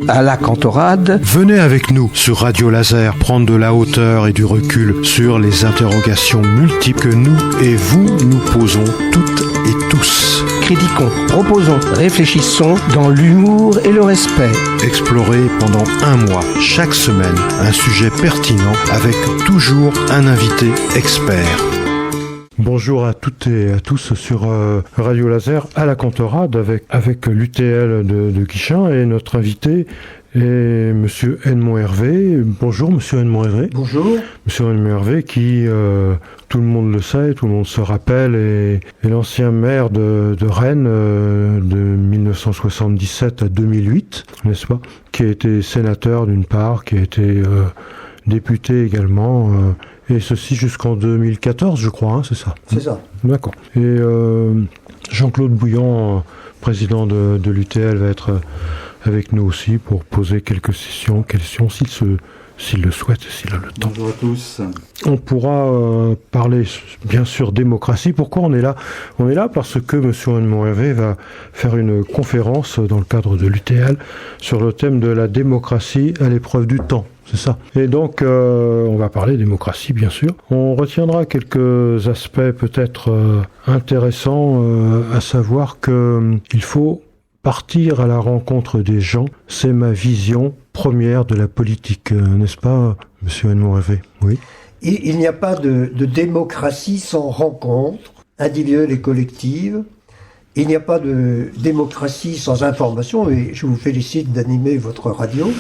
à la Cantorade. Venez avec nous sur Radio Laser prendre de la hauteur et du recul sur les interrogations multiples que nous et vous nous posons toutes et tous. Critiquons, proposons, réfléchissons dans l'humour et le respect. Explorez pendant un mois, chaque semaine, un sujet pertinent avec toujours un invité expert. Bonjour à toutes et à tous sur Radio Laser à la Cantorade avec l'UTL de Guichen et notre invité est Monsieur Edmond Hervé. Bonjour Monsieur Edmond Hervé. Bonjour. Monsieur Edmond Hervé qui, tout le monde le sait, tout le monde se rappelle, est l'ancien maire de Rennes de 1977 à 2008, n'est-ce pas? Qui a été sénateur d'une part, qui a été député également, et ceci jusqu'en 2014, je crois, hein, c'est ça? C'est ça. D'accord. Et Jean-Claude Bouillant, président de l'UTL, va être avec nous aussi pour poser quelques questions s'il le souhaite, s'il a le temps. Bonjour à tous. On pourra parler bien sûr démocratie. Pourquoi on est là? On est là parce que M. Edmond Hervé va faire une conférence dans le cadre de l'UTL sur le thème de la démocratie à l'épreuve du temps. C'est ça. Et donc, on va parler démocratie, bien sûr. On retiendra quelques aspects peut-être intéressants, à savoir qu'il faut partir à la rencontre des gens. C'est ma vision première de la politique, n'est-ce pas, Monsieur Edmond Hervé? Oui. Il n'y a pas de démocratie sans rencontre individuelle et collective. Il n'y a pas de démocratie sans information, et je vous félicite d'animer votre radio.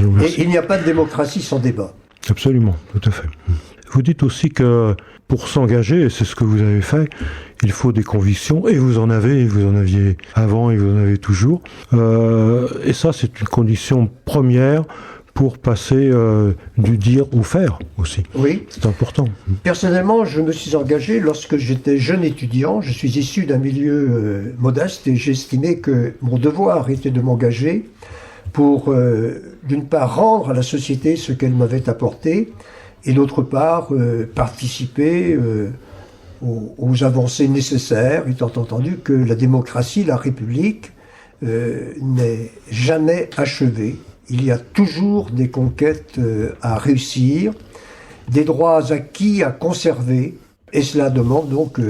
Et il n'y a pas de démocratie sans débat. Absolument, tout à fait. Vous dites aussi que pour s'engager, et c'est ce que vous avez fait, il faut des convictions, et vous en aviez avant et vous en avez toujours. Et ça, c'est une condition première pour passer du dire au faire aussi. Oui. C'est important. Personnellement, je me suis engagé lorsque j'étais jeune étudiant. Je suis issu d'un milieu modeste et j'estimais que mon devoir était de m'engager pour, d'une part, rendre à la société ce qu'elle m'avait apporté, et d'autre part, participer aux avancées nécessaires, étant entendu que la démocratie, la République, n'est jamais achevée. Il y a toujours des conquêtes à réussir, des droits acquis à conserver, et cela demande donc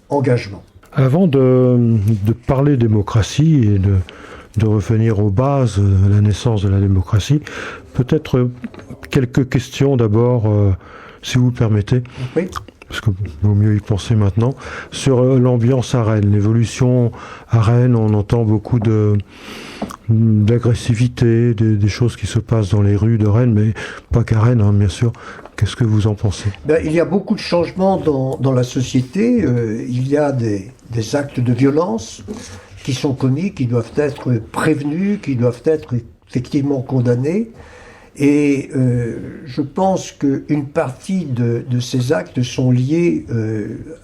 engagement. Avant de parler démocratie et de revenir aux bases de la naissance de la démocratie, peut-être quelques questions d'abord, si vous le permettez. Oui. Parce qu'il vaut mieux y penser maintenant, sur l'ambiance à Rennes, l'évolution à Rennes. On entend beaucoup d'agressivité, des choses qui se passent dans les rues de Rennes, mais pas qu'à Rennes, hein, bien sûr. Qu'est-ce que vous en pensez? Il y a beaucoup de changements dans la société. Il y a des actes de violence qui sont commis, qui doivent être prévenus, qui doivent être effectivement condamnés. Et je pense qu'une partie de ces actes sont liés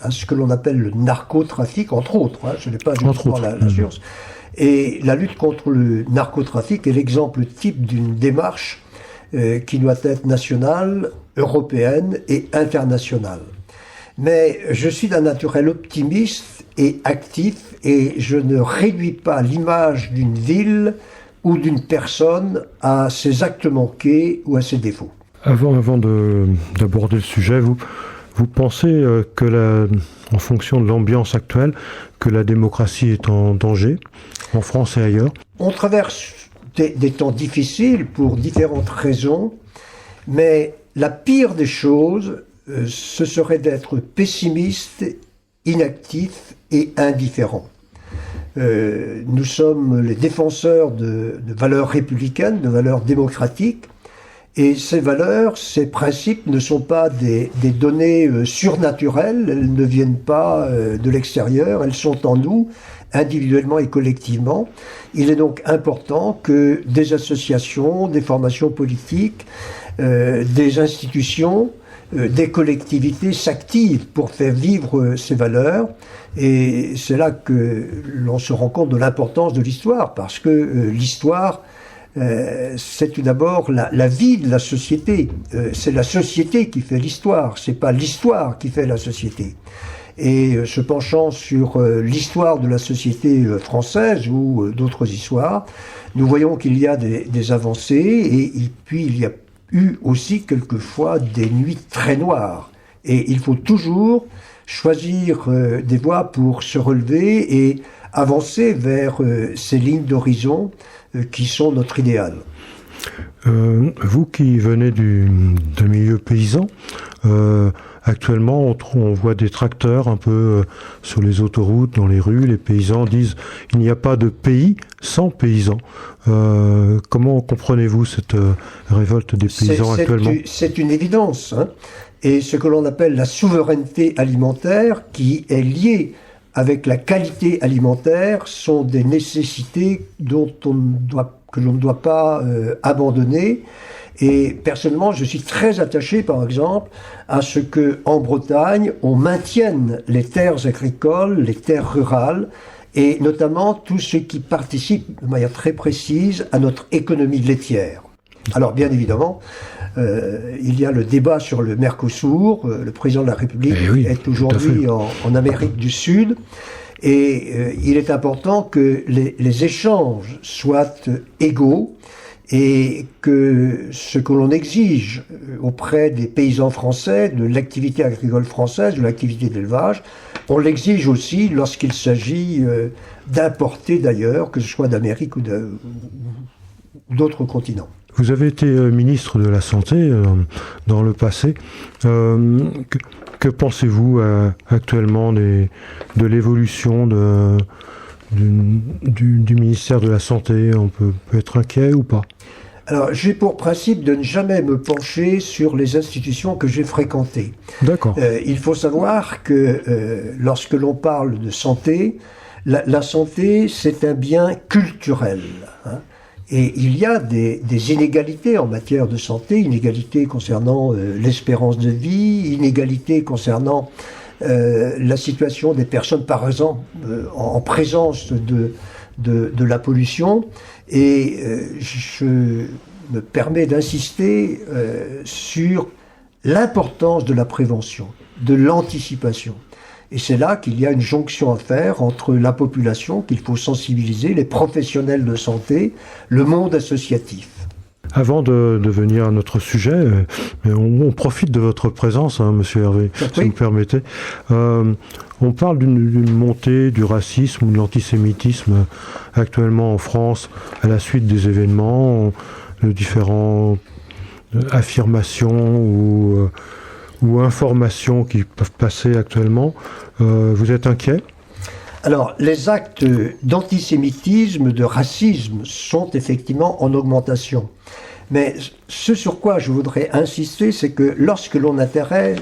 à ce que l'on appelle le narcotrafic, entre autres. Hein, je n'ai pas justement la science. Et la lutte contre le narcotrafic est l'exemple type d'une démarche qui doit être nationale, européenne et internationale. Mais je suis d'un naturel optimiste et actif, et je ne réduis pas l'image d'une ville ou d'une personne à ses actes manqués ou à ses défauts. Avant d'aborder le sujet, vous pensez que en fonction de l'ambiance actuelle, que la démocratie est en danger, en France et ailleurs? On traverse des temps difficiles pour différentes raisons, mais la pire des choses, ce serait d'être pessimiste, inactif et indifférent. Nous sommes les défenseurs de valeurs républicaines, de valeurs démocratiques, et ces valeurs, ces principes ne sont pas des données surnaturelles, elles ne viennent pas de l'extérieur, elles sont en nous, individuellement et collectivement. Il est donc important que des associations, des formations politiques, des institutions, des collectivités s'activent pour faire vivre ces valeurs. Et c'est là que l'on se rend compte de l'importance de l'histoire, parce que l'histoire, c'est tout d'abord la vie de la société. C'est la société qui fait l'histoire, c'est pas l'histoire qui fait la société. Et se penchant sur l'histoire de la société française ou d'autres histoires, nous voyons qu'il y a des avancées et puis il y a eu aussi quelquefois des nuits très noires. Et il faut toujours choisir des voies pour se relever et avancer vers ces lignes d'horizon qui sont notre idéal. Vous qui venez d'un milieu paysan, actuellement on voit des tracteurs un peu sur les autoroutes, dans les rues. Les paysans disent il n'y a pas de pays sans paysans. Comment comprenez-vous cette révolte des paysans actuellement ? C'est une évidence, hein. Et ce que l'on appelle la souveraineté alimentaire, qui est liée avec la qualité alimentaire, sont des nécessités que l'on ne doit pas abandonner. Et personnellement, je suis très attaché, par exemple, à ce que en Bretagne, on maintienne les terres agricoles, les terres rurales, et notamment tout ce qui participe de manière très précise à notre économie laitière. Alors, bien évidemment, il y a le débat sur le Mercosur. Le président de la République est aujourd'hui en Amérique du Sud. Et il est important que les échanges soient égaux et que ce que l'on exige auprès des paysans français, de l'activité agricole française, de l'activité d'élevage, on l'exige aussi lorsqu'il s'agit d'importer d'ailleurs, que ce soit d'Amérique ou d'autres continents. Vous avez été ministre de la Santé dans le passé. Que pensez-vous actuellement de l'évolution du ministère de la Santé ? On peut être inquiet ou pas ? Alors, j'ai pour principe de ne jamais me pencher sur les institutions que j'ai fréquentées. D'accord. Il faut savoir que lorsque l'on parle de santé, la santé, c'est un bien culturel, hein. Et il y a des inégalités en matière de santé, inégalités concernant l'espérance de vie, inégalités concernant la situation des personnes, par exemple, en présence de la pollution. Et je me permets d'insister sur l'importance de la prévention, de l'anticipation. Et c'est là qu'il y a une jonction à faire entre la population, qu'il faut sensibiliser, les professionnels de santé, le monde associatif. Avant de venir à notre sujet, on profite de votre présence, hein, Monsieur Hervé, si vous me permettez. On parle d'une montée du racisme ou de l'antisémitisme actuellement en France à la suite des événements, de différentes affirmations ou informations qui peuvent passer actuellement. Vous êtes inquiet ? Alors, les actes d'antisémitisme, de racisme sont effectivement en augmentation. Mais ce sur quoi je voudrais insister, c'est que lorsque l'on interroge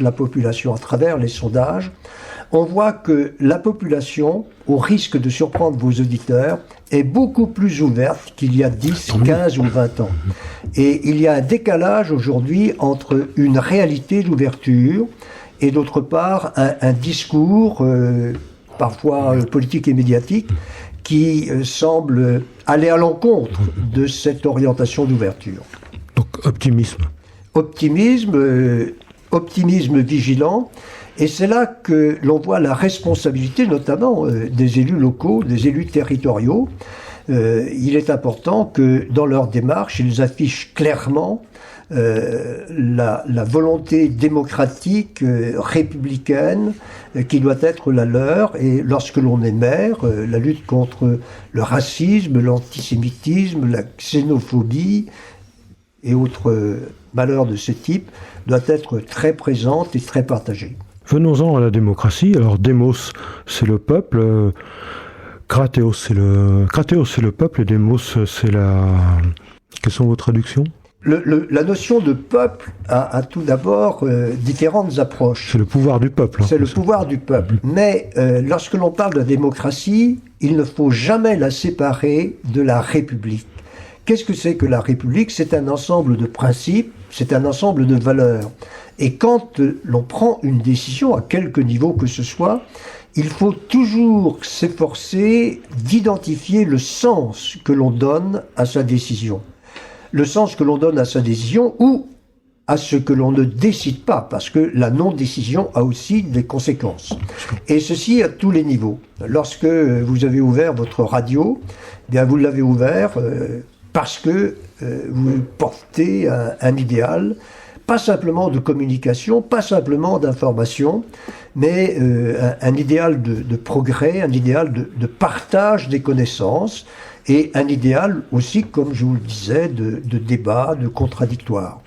la population à travers les sondages, on voit que la population, au risque de surprendre vos auditeurs, est beaucoup plus ouverte qu'il y a 10, 15 ou 20 ans. Et il y a un décalage aujourd'hui entre une réalité d'ouverture et d'autre part un discours, parfois politique et médiatique, qui semble aller à l'encontre de cette orientation d'ouverture. Donc optimisme. Optimisme vigilant. Et c'est là que l'on voit la responsabilité, notamment des élus locaux, des élus territoriaux. Il est important que dans leur démarche, ils affichent clairement la volonté démocratique, républicaine, qui doit être la leur. Et lorsque l'on est maire, la lutte contre le racisme, l'antisémitisme, la xénophobie et autres malheurs de ce type doit être très présente et très partagée. Venons-en à la démocratie. Alors, démos, c'est le peuple. Kratéos, c'est le peuple. Et démos, c'est la... Quelles sont vos traductions ? La notion de peuple a tout d'abord différentes approches. C'est le pouvoir du peuple. C'est le pouvoir du peuple. Mais lorsque l'on parle de démocratie, il ne faut jamais la séparer de la République. Qu'est-ce que c'est que la République ? C'est un ensemble de principes, c'est un ensemble de valeurs. Et quand l'on prend une décision, à quelque niveau que ce soit, il faut toujours s'efforcer d'identifier le sens que l'on donne à sa décision. Le sens que l'on donne à sa décision ou à ce que l'on ne décide pas, parce que la non-décision a aussi des conséquences. Et ceci à tous les niveaux. Lorsque vous avez ouvert votre radio, eh bien vous l'avez ouvert parce que vous portez un idéal, pas simplement de communication, pas simplement d'information, mais un idéal de progrès, un idéal de partage des connaissances, et un idéal aussi, comme je vous le disais, de débat, de contradictoire.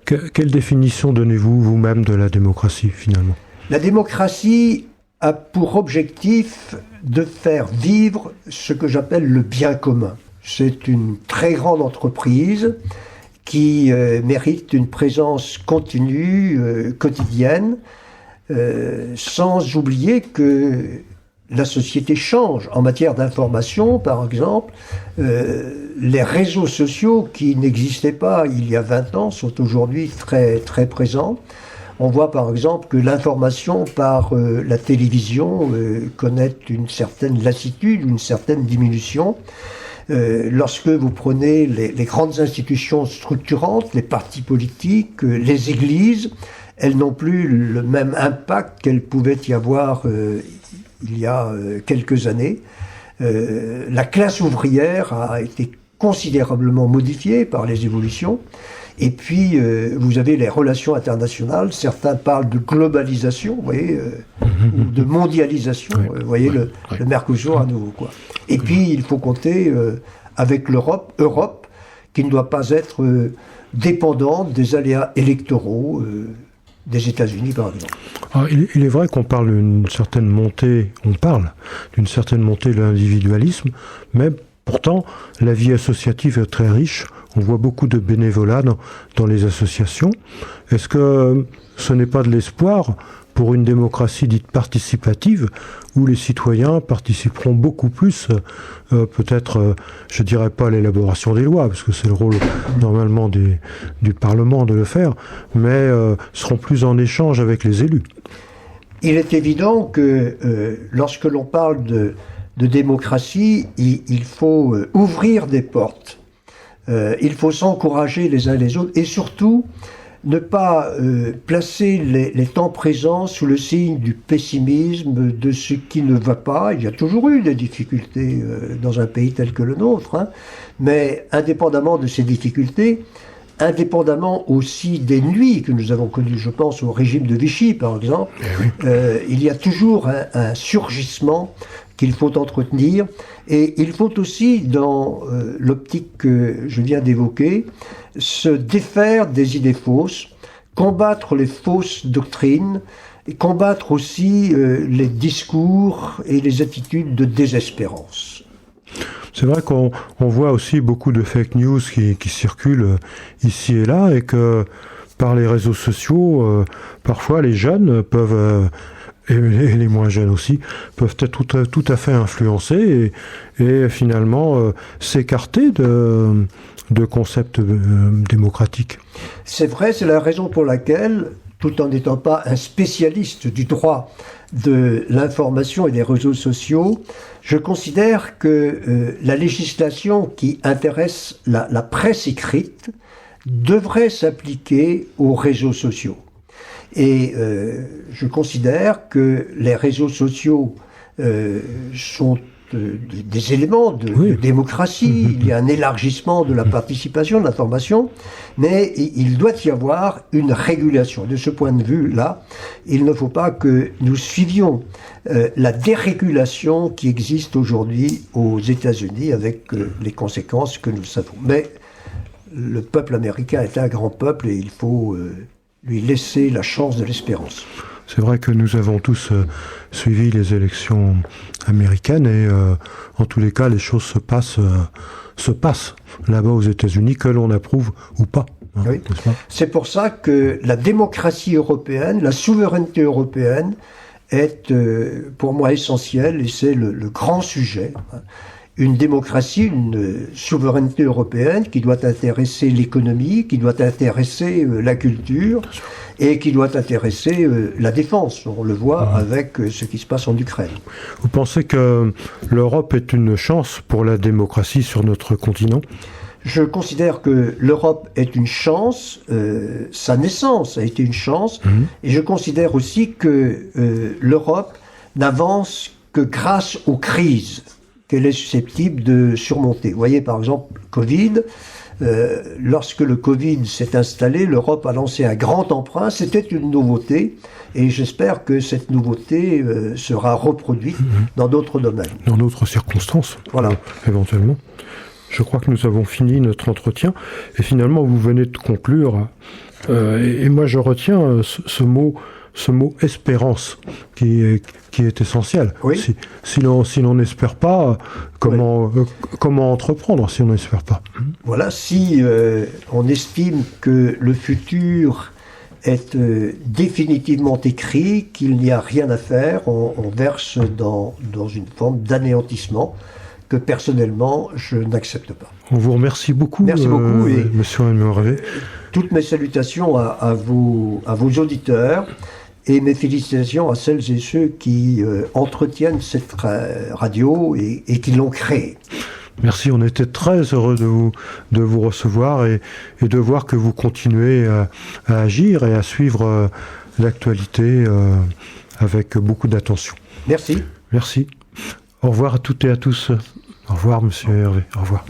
Quelle définition donnez-vous vous-même de la démocratie, finalement ? La démocratie a pour objectif de faire vivre ce que j'appelle le bien commun. C'est une très grande entreprise qui mérite une présence continue, quotidienne, sans oublier que la société change. En matière d'information, par exemple, les réseaux sociaux qui n'existaient pas il y a 20 ans sont aujourd'hui très, très présents. On voit par exemple que l'information par la télévision connaît une certaine lassitude, une certaine diminution. Lorsque vous prenez les grandes institutions structurantes, les partis politiques, les églises, elles n'ont plus le même impact qu'elles pouvaient y avoir il y a quelques années. La classe ouvrière a été considérablement modifiée par les évolutions. Et puis, vous avez les relations internationales. Certains parlent de globalisation, vous voyez, ou de mondialisation. Vous voyez, le Mercosur à nouveau, quoi. Et puis, il faut compter avec Europe, qui ne doit pas être dépendante des aléas électoraux des États-Unis, par exemple. Alors, il est vrai qu'on parle d'une certaine montée, de l'individualisme, mais pourtant, la vie associative est très riche. On voit beaucoup de bénévolat dans les associations. Est-ce que ce n'est pas de l'espoir pour une démocratie dite participative, où les citoyens participeront beaucoup plus, peut-être, je dirais pas à l'élaboration des lois, parce que c'est le rôle normalement du Parlement de le faire, mais seront plus en échange avec les élus? Il est évident que lorsque l'on parle de démocratie, il faut ouvrir des portes. Il faut s'encourager les uns les autres et surtout ne pas placer les temps présents sous le signe du pessimisme, de ce qui ne va pas. Il y a toujours eu des difficultés dans un pays tel que le nôtre, hein, mais indépendamment de ces difficultés, indépendamment aussi des nuits que nous avons connues, je pense au régime de Vichy par exemple, il y a toujours un surgissement qu'il faut entretenir, et il faut aussi, dans l'optique que je viens d'évoquer, se défaire des idées fausses, combattre les fausses doctrines, et combattre aussi les discours et les attitudes de désespérance. C'est vrai qu'on voit aussi beaucoup de fake news qui circulent ici et là, et que par les réseaux sociaux, parfois les jeunes peuvent... et les moins jeunes aussi, peuvent être tout à fait influencés et finalement s'écarter de concepts démocratiques. C'est vrai, c'est la raison pour laquelle, tout en n'étant pas un spécialiste du droit de l'information et des réseaux sociaux, je considère que la législation qui intéresse la presse écrite devrait s'appliquer aux réseaux sociaux. Et je considère que les réseaux sociaux sont des éléments de démocratie. Il y a un élargissement de la participation, de l'information, mais il doit y avoir une régulation. De ce point de vue-là, il ne faut pas que nous suivions la dérégulation qui existe aujourd'hui aux États-Unis avec les conséquences que nous savons. Mais le peuple américain est un grand peuple et il faut... lui laisser la chance de l'espérance. C'est vrai que nous avons tous suivi les élections américaines et en tous les cas, les choses se passent là-bas aux États-Unis, que l'on approuve ou pas. Hein, oui. C'est pour ça que la démocratie européenne, la souveraineté européenne est pour moi essentielle et c'est le grand sujet. Une démocratie, une souveraineté européenne qui doit intéresser l'économie, qui doit intéresser la culture et qui doit intéresser la défense. On le voit avec ce qui se passe en Ukraine. Vous pensez que l'Europe est une chance pour la démocratie sur notre continent ? Je considère que l'Europe est une chance, sa naissance a été une chance, et je considère aussi que l'Europe n'avance que grâce aux crises qu'elle est susceptible de surmonter. Vous voyez par exemple Covid, lorsque le Covid s'est installé, l'Europe a lancé un grand emprunt, c'était une nouveauté, et j'espère que cette nouveauté sera reproduite dans d'autres domaines. Dans d'autres circonstances, Voilà. Éventuellement. Je crois que nous avons fini notre entretien, et finalement vous venez de conclure, et moi je retiens ce mot espérance qui est essentiel. Oui. Si l'on n'espère pas, comment entreprendre si on n'espère pas? Voilà, si on estime que le futur est définitivement écrit, qu'il n'y a rien à faire, on verse dans une forme d'anéantissement que personnellement je n'accepte pas. On vous remercie beaucoup. Merci beaucoup, et Monsieur Rémy. toutes mes salutations à vos auditeurs, et mes félicitations à celles et ceux qui entretiennent cette radio et qui l'ont créée. Merci, on était très heureux de vous recevoir et de voir que vous continuez à agir et à suivre l'actualité avec beaucoup d'attention. Merci. Merci. Au revoir à toutes et à tous. Au revoir, monsieur Hervé. Au revoir.